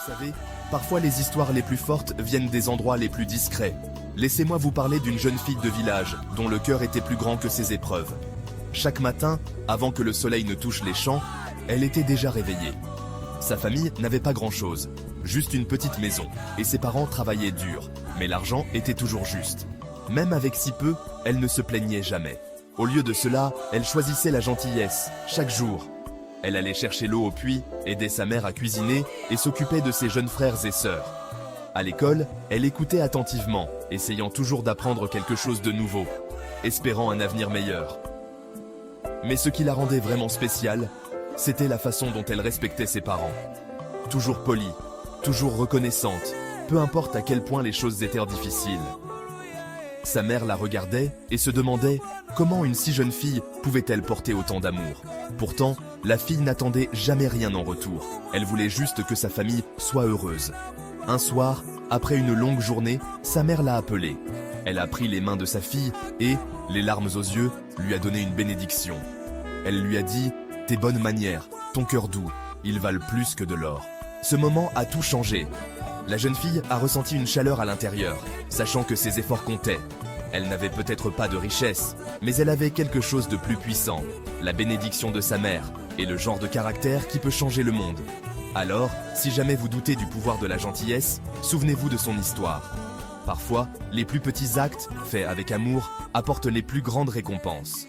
savez, parfois les histoires les plus fortes viennent des endroits les plus discrets. Laissez-moi vous parler d'une jeune fille de village dont le cœur était plus grand que ses épreuves. Chaque matin, avant que le soleil ne touche les champs, elle était déjà réveillée. Sa famille n'avait pas grand-chose, juste une petite maison, et ses parents travaillaient dur, mais l'argent était toujours juste. Même avec si peu, elle ne se plaignait jamais. Au lieu de cela, elle choisissait la gentillesse, chaque jour. Elle allait chercher l'eau au puits, aidait sa mère à cuisiner et s'occupait de ses jeunes frères et sœurs. À l'école, elle écoutait attentivement, essayant toujours d'apprendre quelque chose de nouveau, espérant un avenir meilleur. Mais ce qui la rendait vraiment spéciale, c'était la façon dont elle respectait ses parents. Toujours polie, toujours reconnaissante, peu importe à quel point les choses étaient difficiles. Sa mère la regardait et se demandait comment une si jeune fille pouvait-elle porter autant d'amour. Pourtant, la fille n'attendait jamais rien en retour. Elle voulait juste que sa famille soit heureuse. Un soir, après une longue journée, sa mère l'a appelée. Elle a pris les mains de sa fille et, les larmes aux yeux, lui a donné une bénédiction. Elle lui a dit « Tes bonnes manières, ton cœur doux, ils valent plus que de l'or. » Ce moment a tout changé. La jeune fille a ressenti une chaleur à l'intérieur, sachant que ses efforts comptaient. Elle n'avait peut-être pas de richesse, mais elle avait quelque chose de plus puissant, la bénédiction de sa mère, et le genre de caractère qui peut changer le monde. Alors, si jamais vous doutez du pouvoir de la gentillesse, souvenez-vous de son histoire. Parfois, les plus petits actes, faits avec amour, apportent les plus grandes récompenses.